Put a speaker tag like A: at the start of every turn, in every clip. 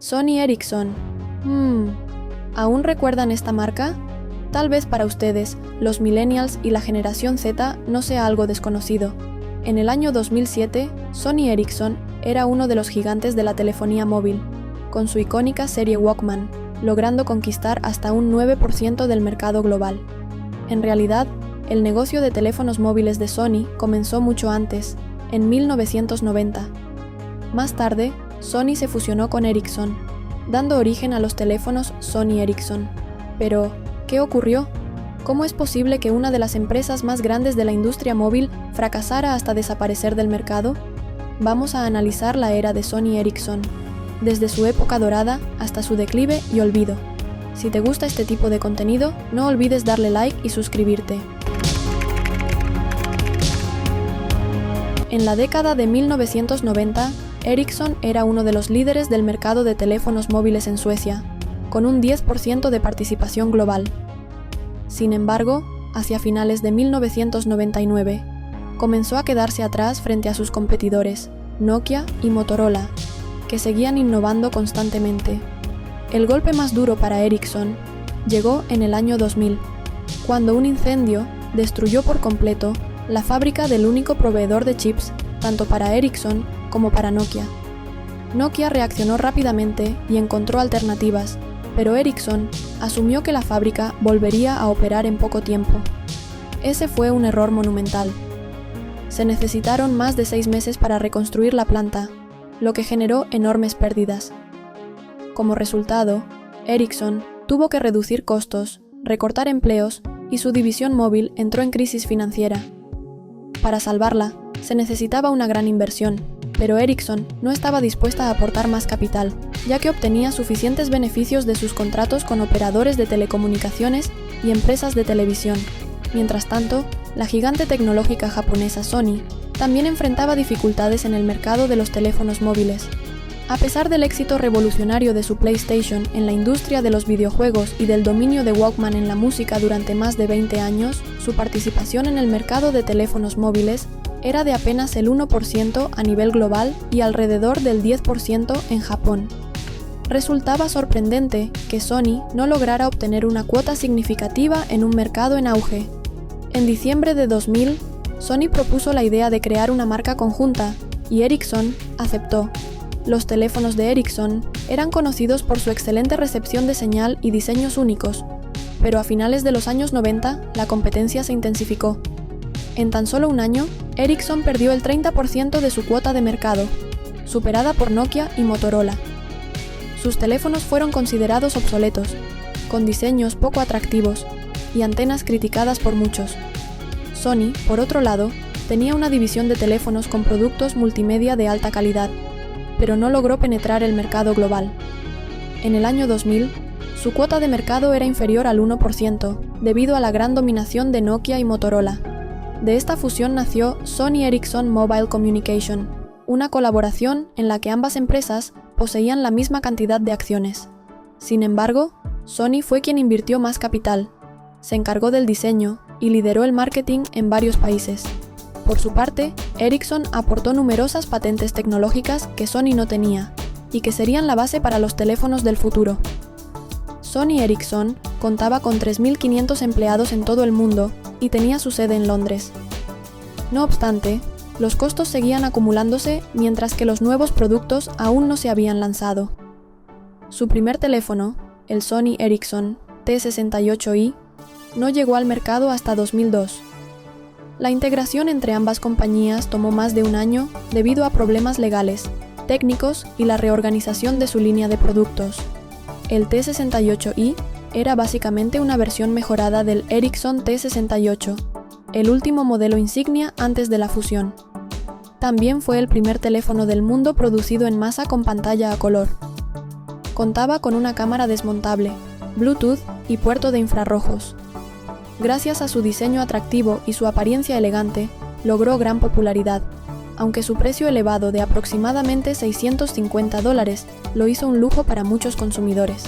A: Sony Ericsson. ¿Aún recuerdan esta marca? Tal vez para ustedes, los millennials y la generación Z, no sea algo desconocido. En el año 2007, Sony Ericsson era uno de los gigantes de la telefonía móvil, con su icónica serie Walkman, logrando conquistar hasta un 9% del mercado global. En realidad, el negocio de teléfonos móviles de Sony comenzó mucho antes, en 1990. Más tarde, Sony se fusionó con Ericsson, dando origen a los teléfonos Sony Ericsson. Pero, ¿qué ocurrió? ¿Cómo es posible que una de las empresas más grandes de la industria móvil fracasara hasta desaparecer del mercado? Vamos a analizar la era de Sony Ericsson, desde su época dorada hasta su declive y olvido. Si te gusta este tipo de contenido, no olvides darle like y suscribirte. En la década de 1990, Ericsson era uno de los líderes del mercado de teléfonos móviles en Suecia, con un 10% de participación global. Sin embargo, hacia finales de 1999, comenzó a quedarse atrás frente a sus competidores, Nokia y Motorola, que seguían innovando constantemente. El golpe más duro para Ericsson llegó en el año 2000, cuando un incendio destruyó por completo la fábrica del único proveedor de chips, tanto para Ericsson como para Nokia. Nokia reaccionó rápidamente y encontró alternativas, pero Ericsson asumió que la fábrica volvería a operar en poco tiempo. Ese fue un error monumental. Se necesitaron más de 6 meses para reconstruir la planta, lo que generó enormes pérdidas. Como resultado, Ericsson tuvo que reducir costos, recortar empleos y su división móvil entró en crisis financiera. Para salvarla, se necesitaba una gran inversión, pero Ericsson no estaba dispuesta a aportar más capital, ya que obtenía suficientes beneficios de sus contratos con operadores de telecomunicaciones y empresas de televisión. Mientras tanto, la gigante tecnológica japonesa Sony también enfrentaba dificultades en el mercado de los teléfonos móviles. A pesar del éxito revolucionario de su PlayStation en la industria de los videojuegos y del dominio de Walkman en la música durante más de 20 años, su participación en el mercado de teléfonos móviles era de apenas el 1% a nivel global y alrededor del 10% en Japón. Resultaba sorprendente que Sony no lograra obtener una cuota significativa en un mercado en auge. En diciembre de 2000, Sony propuso la idea de crear una marca conjunta y Ericsson aceptó. Los teléfonos de Ericsson eran conocidos por su excelente recepción de señal y diseños únicos, pero a finales de los años 90 la competencia se intensificó. En tan solo un año, Ericsson perdió el 30% de su cuota de mercado, superada por Nokia y Motorola. Sus teléfonos fueron considerados obsoletos, con diseños poco atractivos y antenas criticadas por muchos. Sony, por otro lado, tenía una división de teléfonos con productos multimedia de alta calidad, pero no logró penetrar el mercado global. En el año 2000, su cuota de mercado era inferior al 1%, debido a la gran dominación de Nokia y Motorola. De esta fusión nació Sony Ericsson Mobile Communication, una colaboración en la que ambas empresas poseían la misma cantidad de acciones. Sin embargo, Sony fue quien invirtió más capital, se encargó del diseño y lideró el marketing en varios países. Por su parte, Ericsson aportó numerosas patentes tecnológicas que Sony no tenía y que serían la base para los teléfonos del futuro. Sony Ericsson contaba con 3.500 empleados en todo el mundo y tenía su sede en Londres. No obstante, los costos seguían acumulándose mientras que los nuevos productos aún no se habían lanzado. Su primer teléfono, el Sony Ericsson T68i, no llegó al mercado hasta 2002. La integración entre ambas compañías tomó más de un año debido a problemas legales, técnicos y la reorganización de su línea de productos. El T68i era básicamente una versión mejorada del Ericsson T68, el último modelo insignia antes de la fusión. También fue el primer teléfono del mundo producido en masa con pantalla a color. Contaba con una cámara desmontable, Bluetooth y puerto de infrarrojos. Gracias a su diseño atractivo y su apariencia elegante, logró gran popularidad, aunque su precio elevado de aproximadamente $650 lo hizo un lujo para muchos consumidores.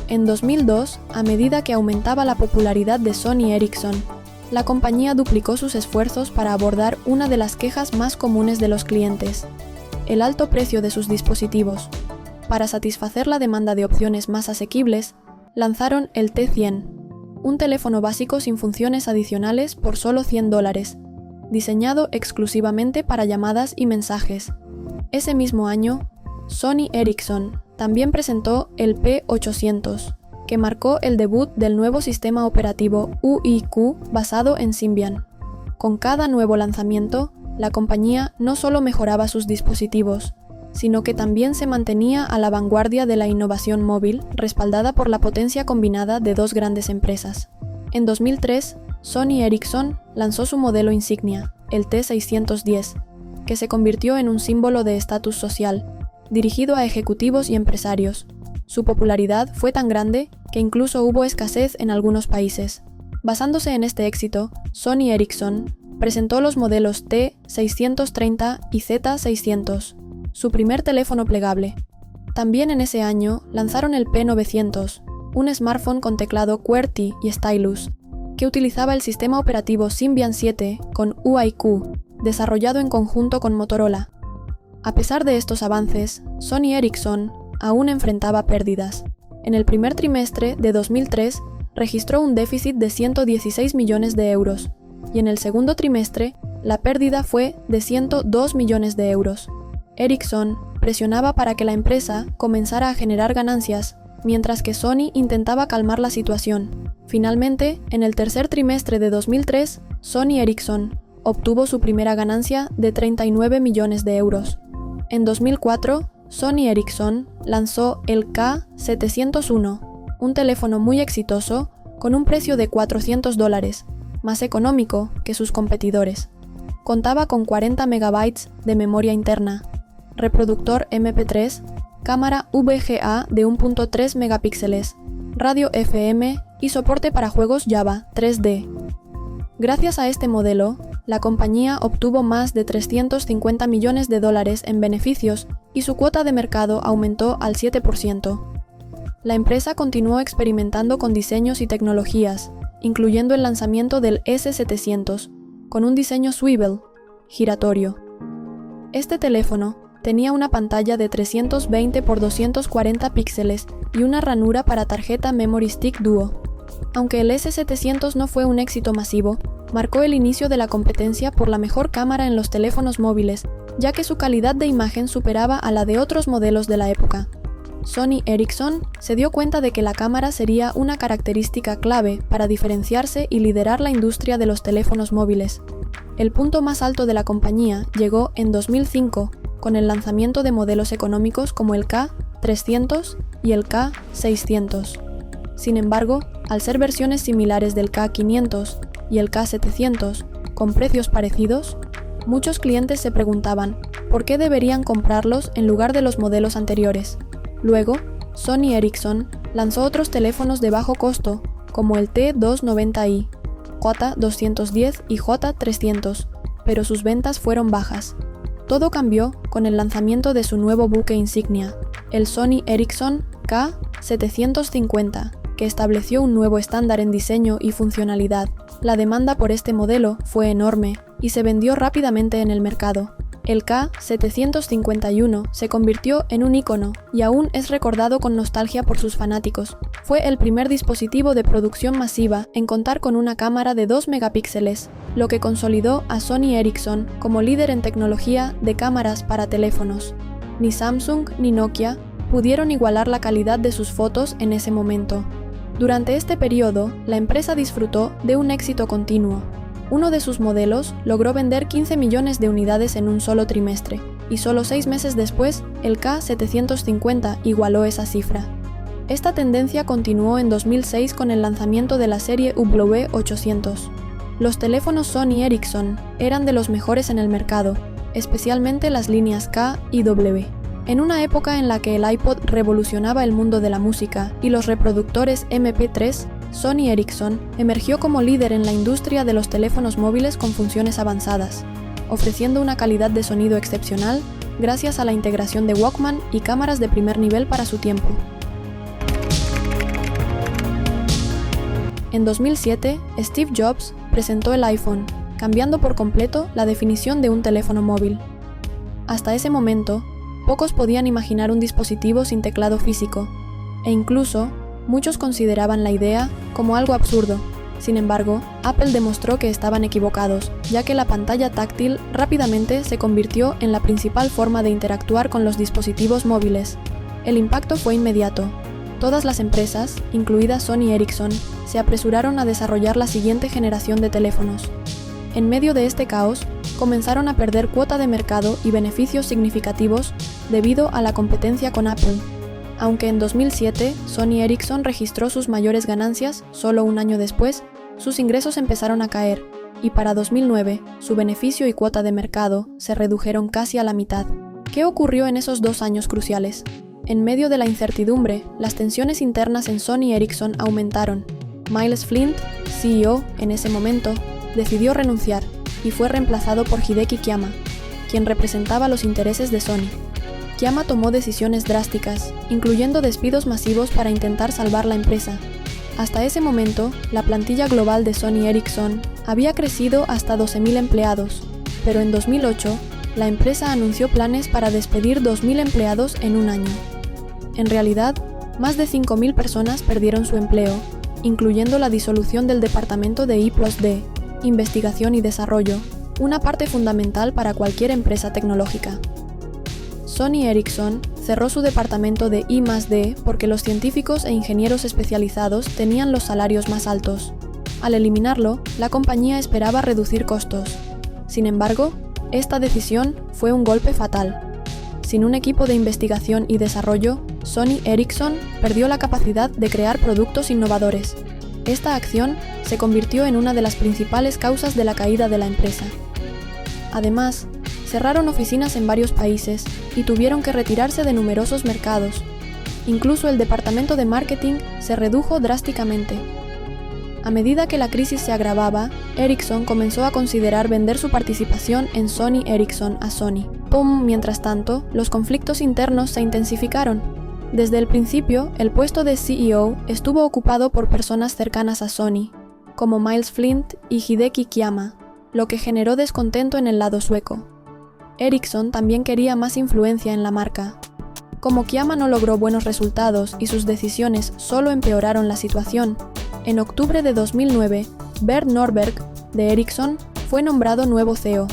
A: En 2002, a medida que aumentaba la popularidad de Sony Ericsson, la compañía duplicó sus esfuerzos para abordar una de las quejas más comunes de los clientes: el alto precio de sus dispositivos. Para satisfacer la demanda de opciones más asequibles, lanzaron el T100, un teléfono básico sin funciones adicionales por solo $100, diseñado exclusivamente para llamadas y mensajes. Ese mismo año, Sony Ericsson también presentó el P800, que marcó el debut del nuevo sistema operativo UIQ basado en Symbian. Con cada nuevo lanzamiento, la compañía no solo mejoraba sus dispositivos, sino que también se mantenía a la vanguardia de la innovación móvil, respaldada por la potencia combinada de dos grandes empresas. En 2003, Sony Ericsson lanzó su modelo insignia, el T610, que se convirtió en un símbolo de estatus social, dirigido a ejecutivos y empresarios. Su popularidad fue tan grande que incluso hubo escasez en algunos países. Basándose en este éxito, Sony Ericsson presentó los modelos T630 y Z600, su primer teléfono plegable. También en ese año lanzaron el P900, un smartphone con teclado QWERTY y stylus, que utilizaba el sistema operativo Symbian 7 con UIQ, desarrollado en conjunto con Motorola. A pesar de estos avances, Sony Ericsson aún enfrentaba pérdidas. En el primer trimestre de 2003 registró un déficit de 116 millones de euros, y en el segundo trimestre la pérdida fue de 102 millones de euros. Ericsson presionaba para que la empresa comenzara a generar ganancias, mientras que Sony intentaba calmar la situación. Finalmente, en el tercer trimestre de 2003, Sony Ericsson obtuvo su primera ganancia de 39 millones de euros. En 2004, Sony Ericsson lanzó el K701, un teléfono muy exitoso con un precio de $400, más económico que sus competidores. Contaba con 40 MB de memoria interna, reproductor MP3, cámara VGA de 1.3 megapíxeles, radio FM y soporte para juegos Java 3D. Gracias a este modelo, la compañía obtuvo más de $350 millones en beneficios y su cuota de mercado aumentó al 7%. La empresa continuó experimentando con diseños y tecnologías, incluyendo el lanzamiento del S700, con un diseño swivel, giratorio. Este teléfono tenía una pantalla de 320 x 240 píxeles y una ranura para tarjeta Memory Stick Duo. Aunque el S700 no fue un éxito masivo, marcó el inicio de la competencia por la mejor cámara en los teléfonos móviles, ya que su calidad de imagen superaba a la de otros modelos de la época. Sony Ericsson se dio cuenta de que la cámara sería una característica clave para diferenciarse y liderar la industria de los teléfonos móviles. El punto más alto de la compañía llegó en 2005, con el lanzamiento de modelos económicos como el K300 y el K600. Sin embargo, al ser versiones similares del K500 y el K700, con precios parecidos, muchos clientes se preguntaban por qué deberían comprarlos en lugar de los modelos anteriores. Luego, Sony Ericsson lanzó otros teléfonos de bajo costo, como el T290i, J210 y J300, pero sus ventas fueron bajas. Todo cambió con el lanzamiento de su nuevo buque insignia, el Sony Ericsson K750, que estableció un nuevo estándar en diseño y funcionalidad. La demanda por este modelo fue enorme y se vendió rápidamente en el mercado. El K751 se convirtió en un ícono y aún es recordado con nostalgia por sus fanáticos. Fue el primer dispositivo de producción masiva en contar con una cámara de 2 megapíxeles, lo que consolidó a Sony Ericsson como líder en tecnología de cámaras para teléfonos. Ni Samsung ni Nokia pudieron igualar la calidad de sus fotos en ese momento. Durante este periodo, la empresa disfrutó de un éxito continuo. Uno de sus modelos logró vender 15 millones de unidades en un solo trimestre, y solo 6 meses después, el K750 igualó esa cifra. Esta tendencia continuó en 2006 con el lanzamiento de la serie W800. Los teléfonos Sony Ericsson eran de los mejores en el mercado, especialmente las líneas K y W. En una época en la que el iPod revolucionaba el mundo de la música y los reproductores MP3, Sony Ericsson emergió como líder en la industria de los teléfonos móviles con funciones avanzadas, ofreciendo una calidad de sonido excepcional gracias a la integración de Walkman y cámaras de primer nivel para su tiempo. En 2007, Steve Jobs presentó el iPhone, cambiando por completo la definición de un teléfono móvil. Hasta ese momento, pocos podían imaginar un dispositivo sin teclado físico, e incluso muchos consideraban la idea como algo absurdo. Sin embargo, Apple demostró que estaban equivocados, ya que la pantalla táctil rápidamente se convirtió en la principal forma de interactuar con los dispositivos móviles. El impacto fue inmediato. Todas las empresas, incluida Sony Ericsson, se apresuraron a desarrollar la siguiente generación de teléfonos. En medio de este caos, comenzaron a perder cuota de mercado y beneficios significativos debido a la competencia con Apple. Aunque en 2007 Sony Ericsson registró sus mayores ganancias, solo un año después, sus ingresos empezaron a caer, y para 2009, su beneficio y cuota de mercado se redujeron casi a la mitad. ¿Qué ocurrió en esos 2 años cruciales? En medio de la incertidumbre, las tensiones internas en Sony Ericsson aumentaron. Miles Flint, CEO en ese momento, decidió renunciar y fue reemplazado por Hideki Kiyama, quien representaba los intereses de Sony. Kiyama tomó decisiones drásticas, incluyendo despidos masivos para intentar salvar la empresa. Hasta ese momento, la plantilla global de Sony Ericsson había crecido hasta 12.000 empleados, pero en 2008, la empresa anunció planes para despedir 2.000 empleados en un año. En realidad, más de 5.000 personas perdieron su empleo, incluyendo la disolución del departamento de I+D, investigación y desarrollo, una parte fundamental para cualquier empresa tecnológica. Sony Ericsson cerró su departamento de I+D porque los científicos e ingenieros especializados tenían los salarios más altos. Al eliminarlo, la compañía esperaba reducir costos. Sin embargo, esta decisión fue un golpe fatal. Sin un equipo de investigación y desarrollo, Sony Ericsson perdió la capacidad de crear productos innovadores. Esta acción se convirtió en una de las principales causas de la caída de la empresa. Además, cerraron oficinas en varios países y tuvieron que retirarse de numerosos mercados. Incluso el departamento de marketing se redujo drásticamente. A medida que la crisis se agravaba, Ericsson comenzó a considerar vender su participación en Sony Ericsson a Sony. Mientras tanto, los conflictos internos se intensificaron. Desde el principio, el puesto de CEO estuvo ocupado por personas cercanas a Sony, como Miles Flint y Hideki Kiyama, lo que generó descontento en el lado sueco. Ericsson también quería más influencia en la marca. Como Kiyama no logró buenos resultados y sus decisiones solo empeoraron la situación, en octubre de 2009, Bert Norberg, de Ericsson, fue nombrado nuevo CEO.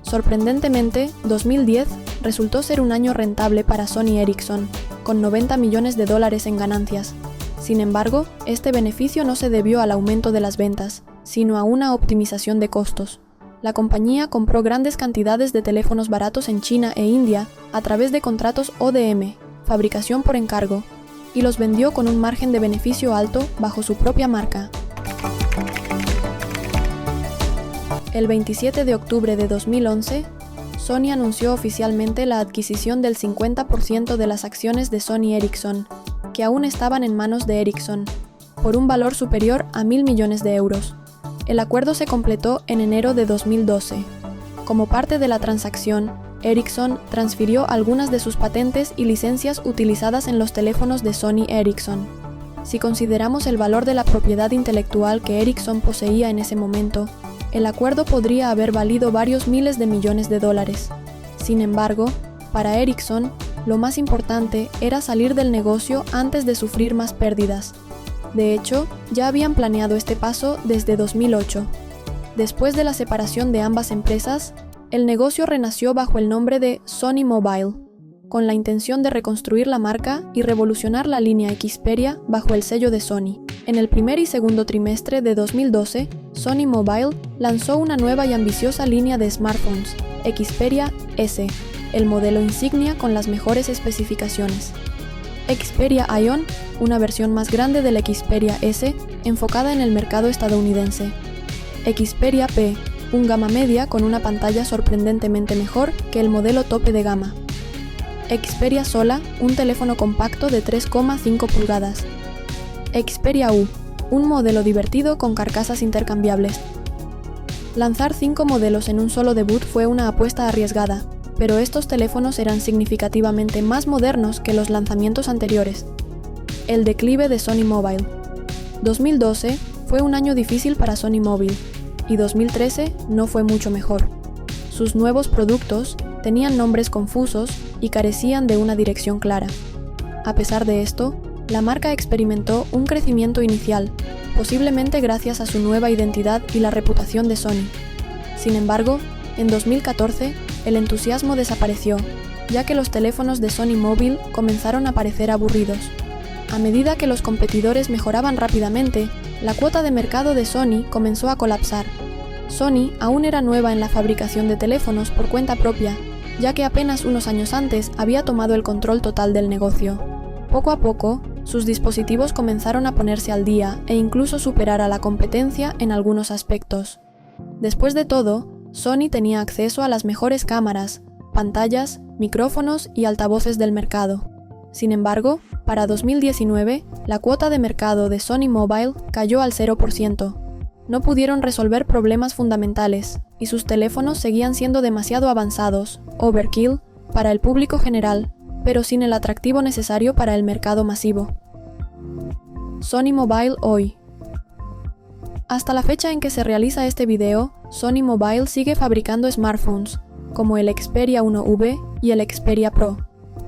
A: Sorprendentemente, 2010 resultó ser un año rentable para Sony Ericsson, con $90 millones en ganancias. Sin embargo, este beneficio no se debió al aumento de las ventas, sino a una optimización de costos. La compañía compró grandes cantidades de teléfonos baratos en China e India a través de contratos ODM, fabricación por encargo, y los vendió con un margen de beneficio alto bajo su propia marca. El 27 de octubre de 2011, Sony anunció oficialmente la adquisición del 50% de las acciones de Sony Ericsson, que aún estaban en manos de Ericsson, por un valor superior a $1.000 millones. El acuerdo se completó en enero de 2012. Como parte de la transacción, Ericsson transfirió algunas de sus patentes y licencias utilizadas en los teléfonos de Sony Ericsson. Si consideramos el valor de la propiedad intelectual que Ericsson poseía en ese momento, el acuerdo podría haber valido varios miles de millones de dólares. Sin embargo, para Ericsson, lo más importante era salir del negocio antes de sufrir más pérdidas. De hecho, ya habían planeado este paso desde 2008. Después de la separación de ambas empresas, el negocio renació bajo el nombre de Sony Mobile, con la intención de reconstruir la marca y revolucionar la línea Xperia bajo el sello de Sony. En el primer y segundo trimestre de 2012, Sony Mobile lanzó una nueva y ambiciosa línea de smartphones, Xperia S, el modelo insignia con las mejores especificaciones. Xperia Ion, una versión más grande del Xperia S, enfocada en el mercado estadounidense. Xperia P, un gama media con una pantalla sorprendentemente mejor que el modelo tope de gama. Xperia Sola, un teléfono compacto de 3,5 pulgadas. Xperia U, un modelo divertido con carcasas intercambiables. Lanzar 5 modelos en un solo debut fue una apuesta arriesgada, pero estos teléfonos eran significativamente más modernos que los lanzamientos anteriores. El declive de Sony Mobile. 2012 fue un año difícil para Sony Mobile, y 2013 no fue mucho mejor. Sus nuevos productos, tenían nombres confusos y carecían de una dirección clara. A pesar de esto, la marca experimentó un crecimiento inicial, posiblemente gracias a su nueva identidad y la reputación de Sony. Sin embargo, en 2014, el entusiasmo desapareció, ya que los teléfonos de Sony Mobile comenzaron a parecer aburridos. A medida que los competidores mejoraban rápidamente, la cuota de mercado de Sony comenzó a colapsar. Sony aún era nueva en la fabricación de teléfonos por cuenta propia, ya que apenas unos años antes había tomado el control total del negocio. Poco a poco, sus dispositivos comenzaron a ponerse al día e incluso superar a la competencia en algunos aspectos. Después de todo, Sony tenía acceso a las mejores cámaras, pantallas, micrófonos y altavoces del mercado. Sin embargo, para 2019, la cuota de mercado de Sony Mobile cayó al 0%. No pudieron resolver problemas fundamentales, y sus teléfonos seguían siendo demasiado avanzados, overkill, para el público general, pero sin el atractivo necesario para el mercado masivo. Sony Mobile hoy. Hasta la fecha en que se realiza este video, Sony Mobile sigue fabricando smartphones, como el Xperia 1V y el Xperia Pro.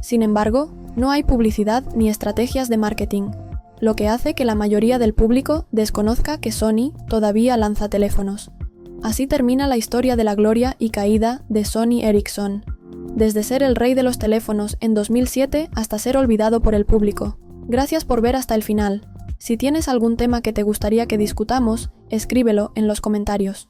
A: Sin embargo, no hay publicidad ni estrategias de marketing, lo que hace que la mayoría del público desconozca que Sony todavía lanza teléfonos. Así termina la historia de la gloria y caída de Sony Ericsson, desde ser el rey de los teléfonos en 2007 hasta ser olvidado por el público. Gracias por ver hasta el final. Si tienes algún tema que te gustaría que discutamos, escríbelo en los comentarios.